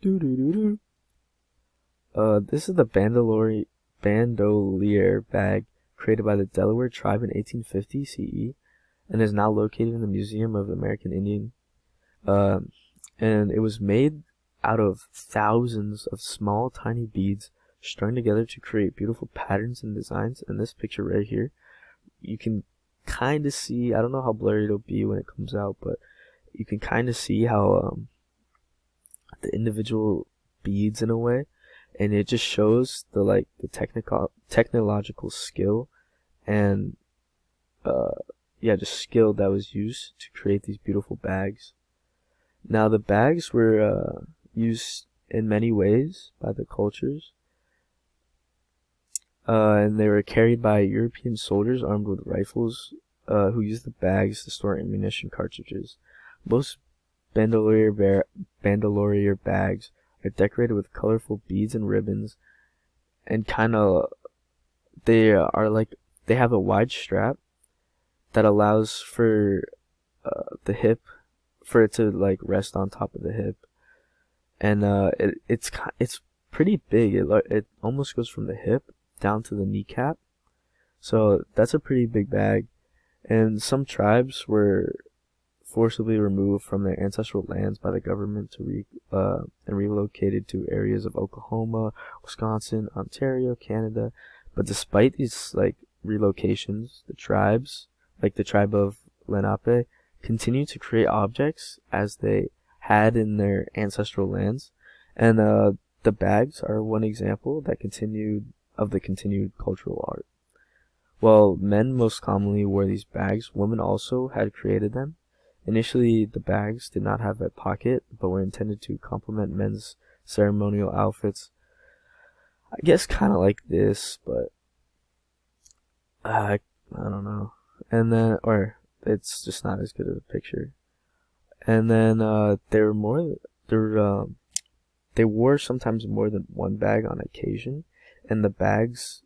Doo doo doo doo. This is the bandolier bag created by the Delaware tribe in 1850 CE and is now located in the Museum of the American Indian. And it was made out of thousands of small, tiny beads strung together to create beautiful patterns and designs. In this picture right here, you can kind of see, I don't know how blurry it'll be when it comes out, but you can kind of see how the individual beads in a way, and it just shows the technological skill and just skill that was used to create these beautiful bags. Now the bags were used in many ways by the cultures, and they were carried by European soldiers armed with rifles, who used the bags to store ammunition cartridges. Most bandolier bags are decorated with colorful beads and ribbons, and they have a wide strap that allows for the hip, for it to rest on top of the hip, and it's pretty big. It almost goes from the hip down to the kneecap, so that's a pretty big bag. And some tribes were forcibly removed from their ancestral lands by the government and relocated to areas of Oklahoma, Wisconsin, Ontario, Canada. But despite these relocations, the tribes, like the tribe of Lenape, continue to create objects as they had in their ancestral lands, and the bags are one example of the continued cultural art. While men most commonly wore these bags, women also had created them. Initially, the bags did not have a pocket, but were intended to complement men's ceremonial outfits. I guess kind of like this, but I don't know. And then, or it's just not as good of a picture. And then they wore sometimes more than one bag on occasion, and the bags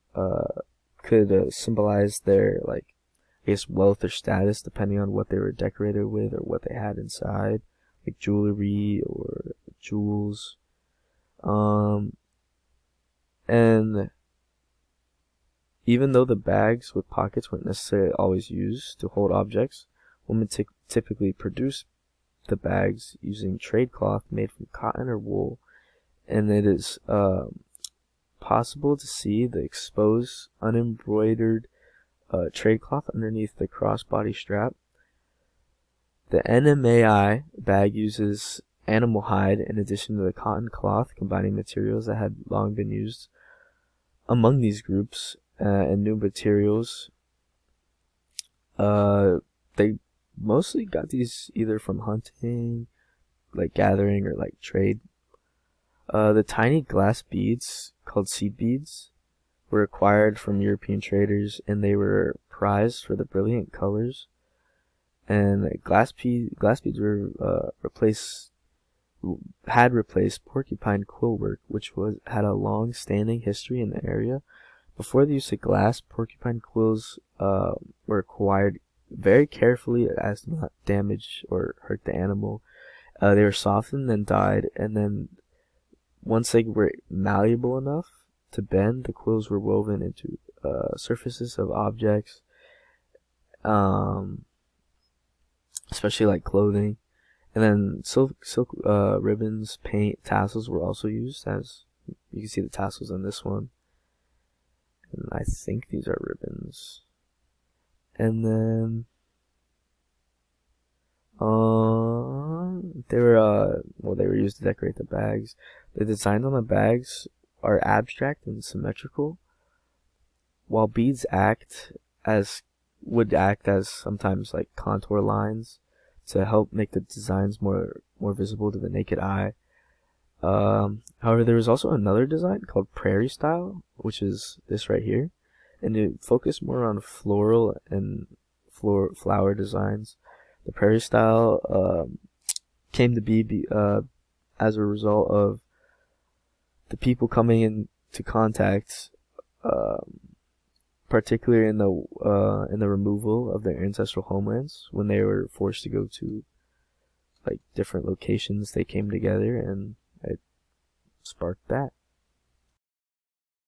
could symbolize their wealth or status depending on what they were decorated with or what they had inside, like jewelry or jewels. And even though the bags with pockets weren't necessarily always used to hold objects, women typically produced the bags using trade cloth made from cotton or wool, and it is possible to see the exposed, unembroidered trade cloth underneath the crossbody strap. The NMAI bag uses animal hide in addition to the cotton cloth, combining materials that had long been used among these groups, and new materials. They mostly got these either from hunting, gathering, or trade. The tiny glass beads, called seed beads, were acquired from European traders, and they were prized for the brilliant colors. And glass beads were had replaced porcupine quill work, which had a long-standing history in the area. Before the use of glass, porcupine quills were acquired very carefully as to not damage or hurt the animal. They were softened and dyed, and then once they were malleable enough to bend, the quills were woven into surfaces of objects, especially clothing. And then silk ribbons, paint, tassels were also used, as you can see the tassels in this one. And I think these are ribbons. And then they were used to decorate the bags. The designs on the bags are abstract and symmetrical, while beads would act as sometimes contour lines to help make the designs more visible to the naked eye. However, there was also another design called prairie style, which is this right here, and it focused more on floral and flower designs. The prairie style came to be as a result of the people coming into contact, particularly in the removal of their ancestral homelands when they were forced to go to different locations. They came together, and spark that.